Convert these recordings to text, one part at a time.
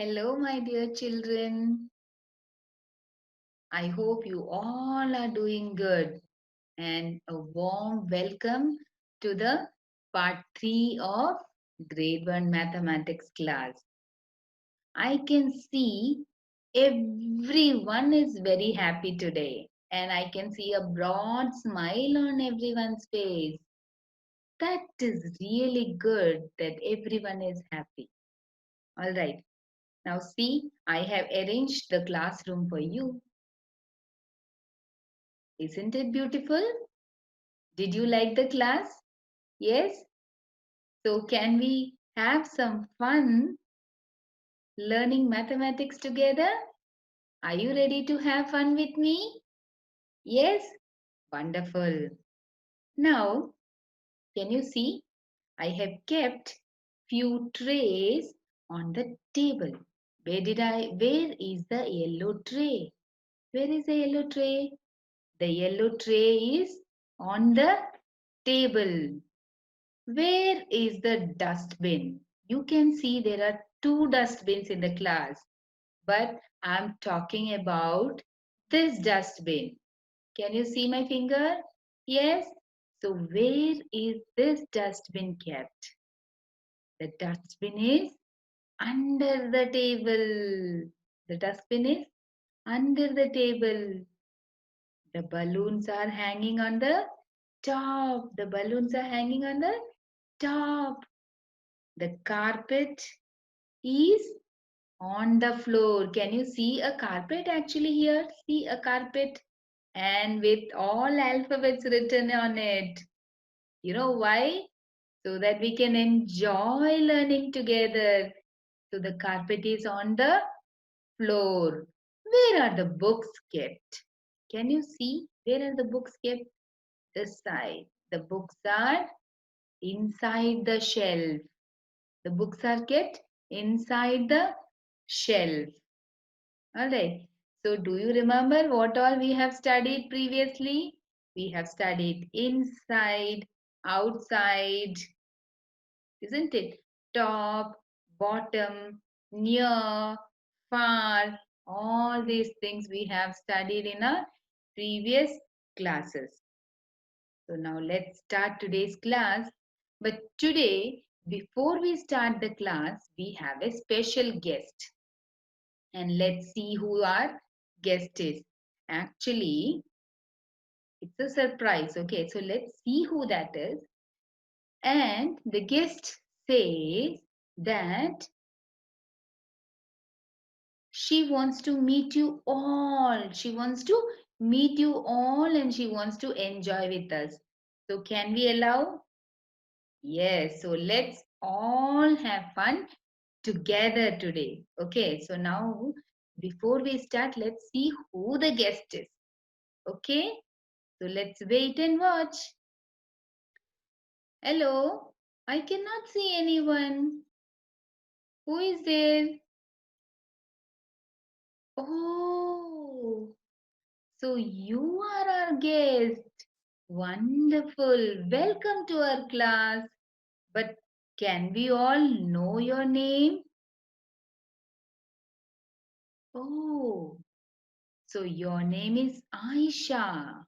Hello, my dear children. I hope you all are doing good and a warm welcome to the part 3 of grade 1 mathematics class. I can see everyone is very happy today and I can see a broad smile on everyone's face. That is really good that everyone is happy. All right. Now see, I have arranged the classroom for you. Isn't it beautiful? Did you like the class? Yes? So can we have some fun learning mathematics together? Are you ready to have fun with me? Yes? Wonderful. Now, can you see? I have kept few trays on the table. Where is the yellow tray? Where is the yellow tray? The yellow tray is on the table. Where is the dustbin? You can see there are two dustbins in the class, but I'm talking about this dustbin. Can you see my finger? Yes. So where is this dustbin kept? The dustbin is under the table. The dustbin is under the table. The balloons are hanging on the top. The balloons are hanging on the top. The carpet is on the floor. Can you see a carpet actually here? See a carpet and with all alphabets written on it. You know why? So that we can enjoy learning together. So the carpet is on the floor. Where are the books kept? Can you see? Where are the books kept? This side. The books are inside the shelf. The books are kept inside the shelf. Alright. So do you remember what all we have studied previously? We have studied inside, outside, isn't it? Top, bottom, near, far, all these things we have studied in our previous classes. So now let's start today's class. But today, before we start the class, we have a special guest. And let's see who our guest is. Actually, it's a surprise. Okay, so let's see who that is. And the guest says that she wants to meet you all. She wants to meet you all and she wants to enjoy with us. So can we allow? Yes, so let's all have fun together today. Okay, so now before we start, let's see who the guest is. Okay, so let's wait and watch. Hello, I cannot see anyone. Who is there? Oh, so you are our guest. Wonderful. Welcome to our class. But can we all know your name? Oh, so your name is Aisha.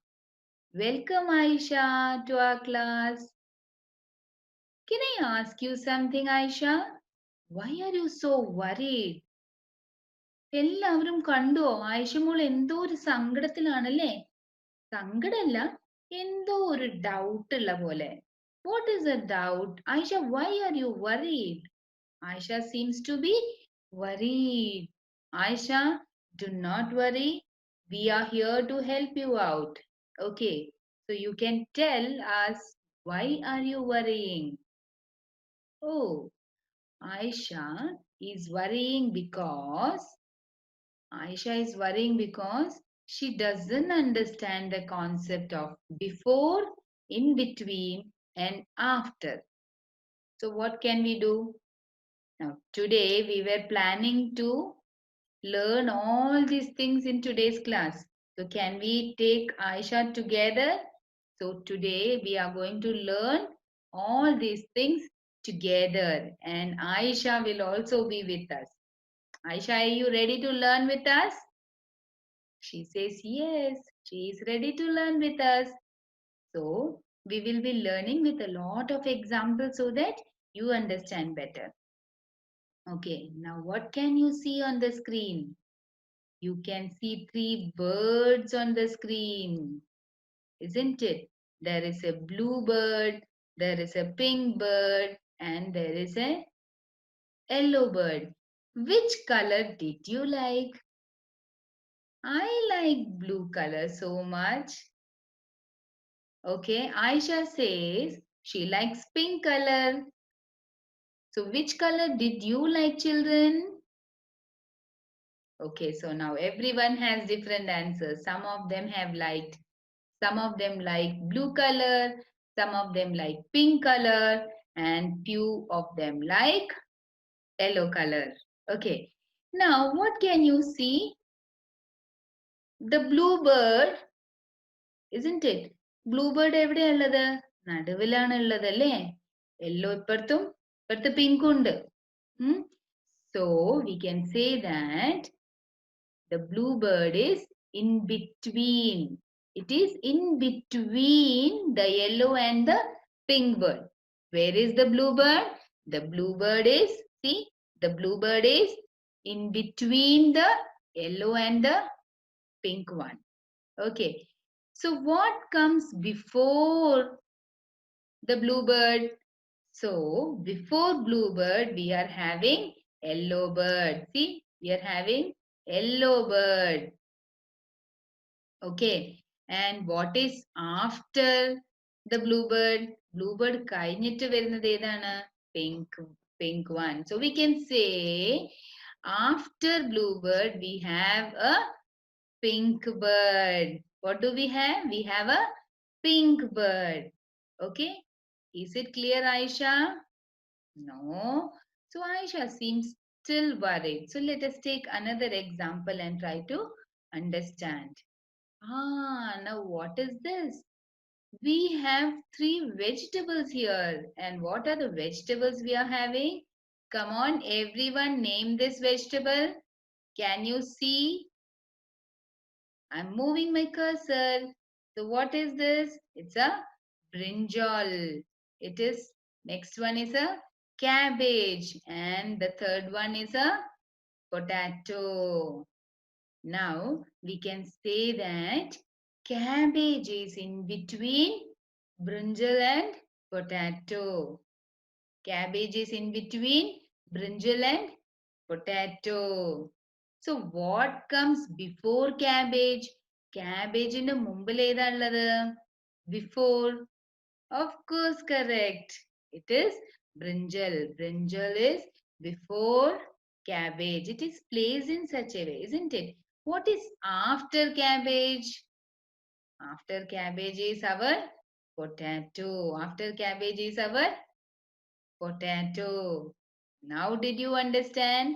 Welcome, Aisha, to our class. Can I ask you something, Aisha? Why are you so worried? എല്ലാവരും കണ്ടോ ആയിഷ മോൾ എന്തോ ഒരു സങ്കടത്തിലാണല്ലേ സങ്കടമല്ല എന്തോ ഒരു doubt ഉള്ള പോലെ what is a doubt Aisha why are you worried? Aisha seems to be worried. Aisha, do not worry. We are here to help you out. Okay, so you can tell us why are you worrying? Oh, Aisha is worrying because Aisha is worrying because she doesn't understand the concept of before, in between, and after. So, what can we do? Now, today we were planning to learn all these things in today's class. So, can we take Aisha together? So, today we are going to learn all these things together, and Aisha will also be with us. Aisha, are you ready to learn with us? She says yes, she is ready to learn with us. So, we will be learning with a lot of examples so that you understand better. Okay, now what can you see on the screen? You can see three birds on the screen, isn't it? There is a blue bird, there is a pink bird, and there is a yellow bird. Which color did you like? I like blue color so much. Okay, Aisha says she likes pink color. So which color did you like, children? Okay, so now everyone has different answers. Some of them like blue color, some of them like pink color, and few of them like yellow color. Okay, now what can you see? The bluebird, isn't it? Bluebird എവിടെയാ ഉള്ളത്? നടുവിലാണ് ഉള്ളത് അല്ലേ? Yellow ഇപ്പുറത്ത് pink ഉണ്ട്. So we can say that the bluebird is in between. It is in between the yellow and the pink bird. Where is the bluebird? The bluebird is, see, the bluebird is in between the yellow and the pink one. Okay. So what comes before the bluebird? So before bluebird, we are having yellow bird. See, we are having yellow bird. Okay. And what is after the bluebird? Bluebird കഴിഞ്ഞിട്ട് വരുന്നത് ഏതാണ്? Pink one. So we can say after bluebird we have a pink bird. What do we have? We have a pink bird. Okay. Is it clear, Aisha? No. So Aisha seems still worried. So let us take another example and try to understand. Now what is this? We have three vegetables here. And what are the vegetables we are having? Come on, everyone, name this vegetable. Can you see? I'm moving my cursor. So what is this? It's a brinjal. It is, next one is a cabbage. And the third one is a potato. Now we can say that cabbage is in between brinjal and potato. Cabbage is in between brinjal and potato. So what comes before cabbage? Cabbage in the മുമ്പിൽ ഏതാ ഉള്ളത്? Before. Of course, correct. It is brinjal. Brinjal is before cabbage. It is placed in such a way, isn't it? What is after cabbage? After cabbage is our potato. After cabbage is our potato. Now did you understand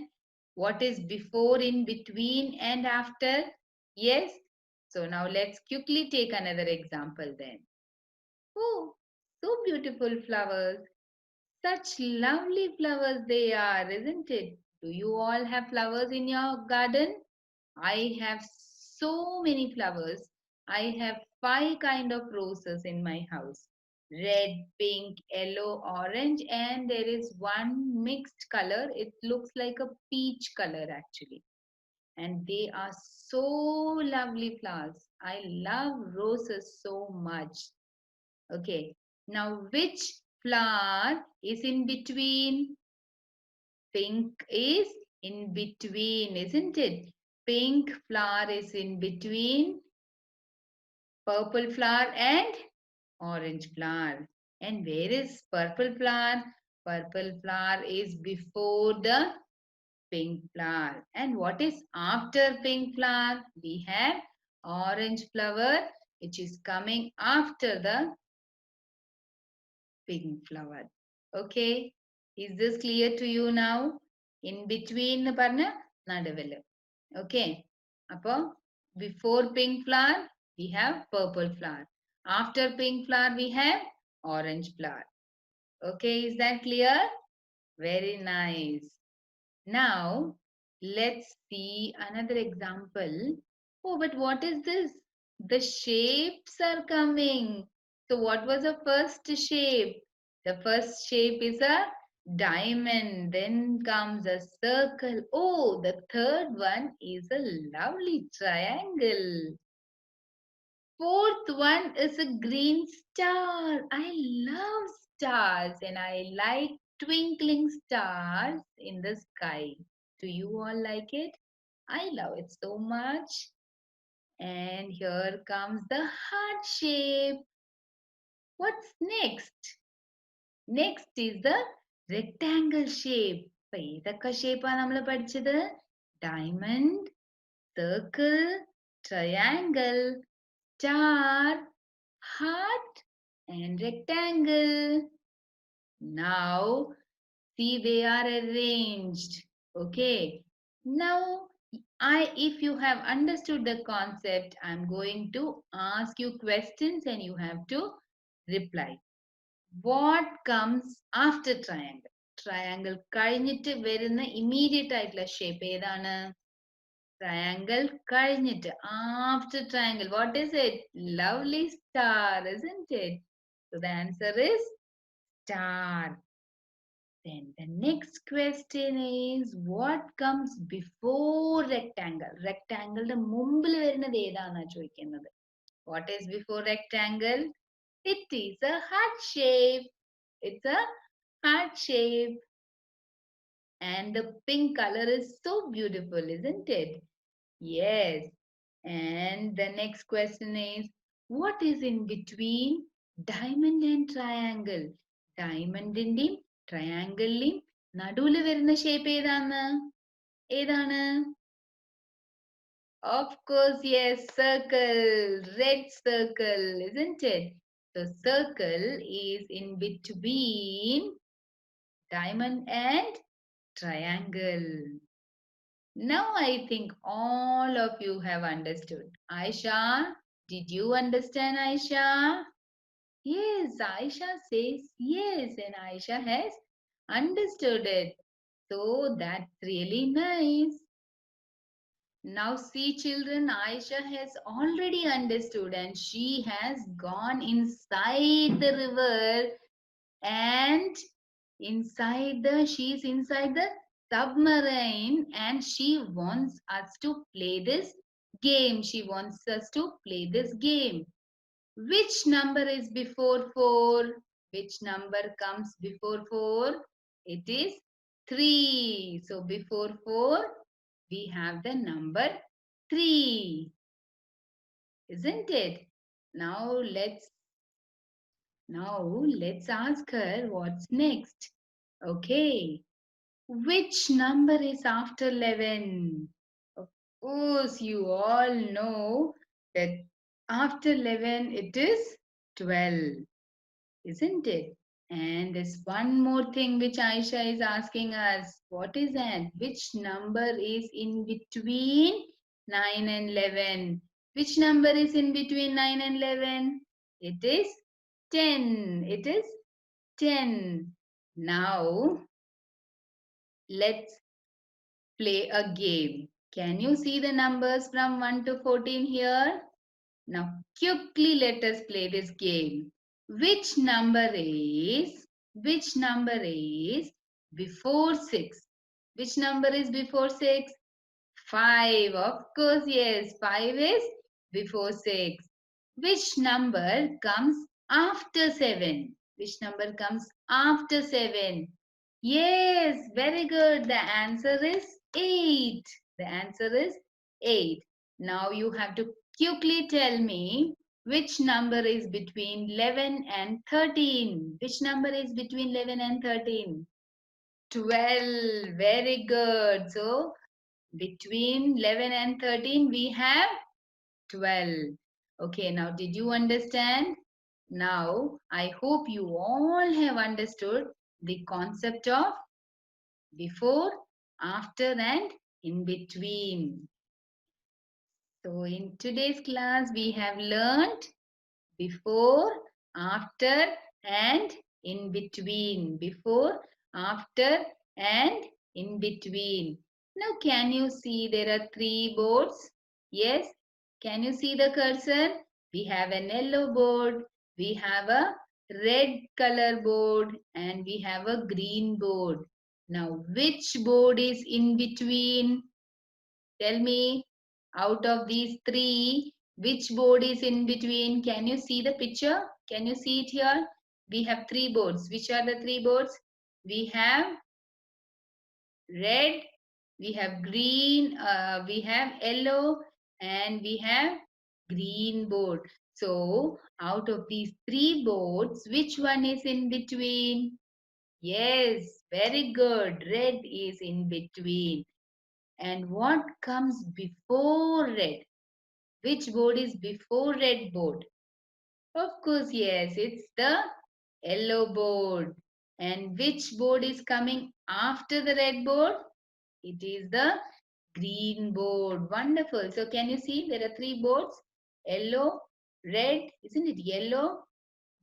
what is before, in between and after? Yes? So now let's quickly take another example then. Oh, so beautiful flowers. Such lovely flowers they are, isn't it? Do you all have flowers in your garden? I have so many flowers. I have 5 kind of roses in my house. Red, pink, yellow, orange, and there is one mixed color. It looks like a peach color actually. And they are so lovely flowers. I love roses so much. Okay. Now, which flower is in between? Pink is in between, isn't it? Pink flower is in between purple flower and orange flower. And where is purple flower? Purple flower is before the pink flower. And what is after pink flower? We have orange flower which is coming after the pink flower. Okay. Is this clear to you now? In between എന്ന് പറഞ്ഞ നടുവില്. Okay. അപ്പോൾ before pink flower, we have purple flower. After pink flower, we have orange flower. Okay, is that clear? Very nice. Now, Let's see another example. Oh, but what is this? The shapes are coming. So what was the first shape? The first shape is a diamond. Then comes a circle. Oh, the third one is a lovely triangle. Fourth one is a green star. I love stars and I like twinkling stars in the sky. Do you all like it? I love it so much. And here comes the heart shape. What's next? Next is the rectangle shape. ഇപ്പൊ ഏതൊക്കെ ഷേപ്പാണ് നമ്മൾ പഠിച്ചത്? Diamond, circle, triangle, star, heart, and rectangle. Now, see they are arranged. Okay. Now, if you have understood the concept, I'm going to ask you questions and you have to reply. What comes after triangle? Triangle കഴിഞ്ഞിട്ട് വരുന്ന immediate ആയിട്ടുള്ള shape ഏതാണ്? Triangle കഴിഞ്ഞിട്ട് after triangle. What is it? Lovely star, isn't it? So the answer is star. Then the next question is what comes before rectangle? Rectangle മുമ്പിൽ വരുന്നത് ഏതാണെന്നാ ചോദിക്കുന്നത്. What is before rectangle? It is a heart shape. It's a heart shape. And the pink color is so beautiful, isn't it? Yes. And the next question is what is in between diamond and triangle? ഡയമണ്ടിന്റെയും ട്രയാങ്കിളിന്റെയും നടുവിൽ വരുന്ന shape ഏതാണ്? ഏതാണ്? Of course, yes, circle, red circle, isn't it? The circle is in between diamond and triangle. Now I think all of you have understood. Aisha, did you understand, Aisha? Yes, Aisha says yes, and Aisha has understood it. So that's really nice. Now see children, Aisha has already understood and she has gone inside the river and she's inside the submarine and she wants us to play this game. She wants us to play this game. Which number is before 4? Which number comes before 4? It is 3. So before 4, we have the number 3. Isn't it? Now let's ask her what's next. Okay. Which number is after 11? Of course, you all know that after 11 it is 12, isn't it? And there's one more thing which Aisha is asking us. What is that? Which number is in between 9 and 11? Which number is in between 9 and 11? It is 10. It is 10. Now, let's play a game. Can you see the numbers from 1 to 14 here? Now quickly let us play this game. Which number is before 6? Which number is before 6? 5. Of course, yes. 5 is before 6. Which number comes after 7? Which number comes after 7? Yes, very good. The answer is 8. The answer is 8. Now you have to quickly tell me which number is between 11 and 13. Which number is between 11 and 13? 12. Very good. So between 11 and 13 we have 12. Okay, now did you understand? Now I hope you all have understood the concept of before, after and in between. So in today's class we have learned before, after and in between. Before, after and in between. Now, can you see there are 3 boards? Yes. Can you see the cursor? We have an yellow board, we have a red color board, and we have a green board. Now, which board is in between? Tell me, out of these 3, which board is in between? Can you see the picture? Can you see it here? We have 3 boards. Which are the 3 boards? We have red, we have green, we have yellow, and we have green board. So out of these 3 boards, which one is in between? Yes, very good. Red is in between. And what comes before red? Which board is before red board? Of course, yes, it's the yellow board. And which board is coming after the red board? It is the green board. Wonderful. So can you see there are 3 boards? Yellow, red, isn't it? Yellow,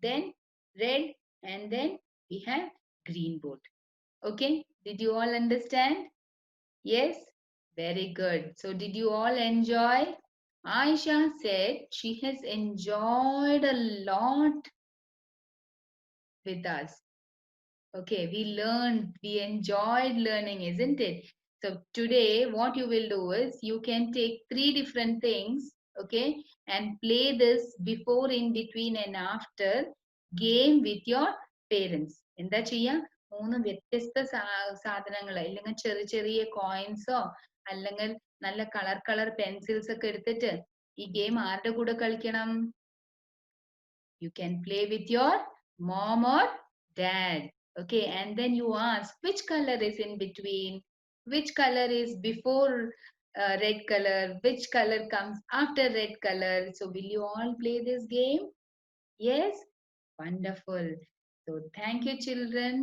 then red, and then we have green board. Okay, did you all understand? Yes, very good. So did you all enjoy? Aisha said she has enjoyed a lot with us. Okay, we learned, we enjoyed learning, isn't it? So today, what you will do is you can take 3 different things, okay, and play this before, in between, and after game with your parents. എന്താ ചെയ്യാ? 3 വ്യത്യസ്ത സാധനങ്ങൾ അല്ലെങ്കിൽ ചെറിയ ചെറിയ കോയിൻസോ അല്ലെങ്കിൽ നല്ല colour pencils ഒക്കെ എടുത്തിട്ട് ഈ ഗെയിം ആരുടെ കൂടെ കളിക്കണം? You can play with your mom or dad. Okay, and then you ask which color is in between, which color is before red color, which color comes after red color. So, will you all play this game? Yes? Wonderful. So, thank you, children.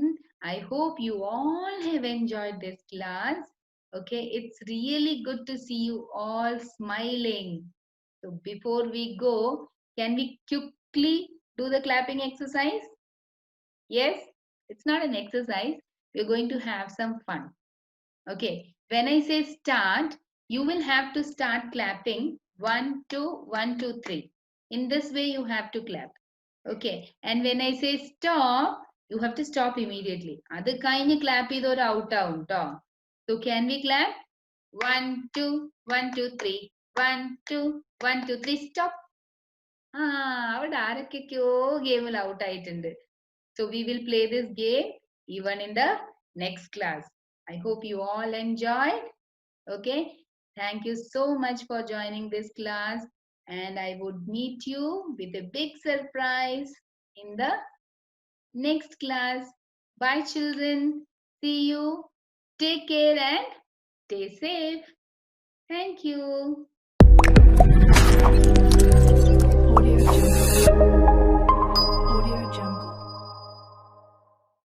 I hope you all have enjoyed this class. Okay, it's really good to see you all smiling. So, before we go, can we quickly do the clapping exercise? Yes, it's not an exercise. We're going to have some fun. Okay, when I say start, you will have to start clapping 1, 2, 1, 2, 3. In this way, you have to clap. Okay, and when I say stop, you have to stop immediately. അത് കഴിഞ്ഞ് clap ചെയ്ത് ഒരു out ആവും ട്ടോ. So can we clap? 1, 2, 1, 2, 3. 1, 2, 1, 2, 3. Stop. അവിടെ ആരൊക്കെയോ ഗെയിമിൽ out ആയിട്ടുണ്ട്. So we will play this game even in the next class. I hope you all enjoyed. Okay. Thank you so much for joining this class. And I would meet you with a big surprise in the next class. Bye, children. See you. Take care and stay safe. Thank you. Audio Jungle. Audio Jungle.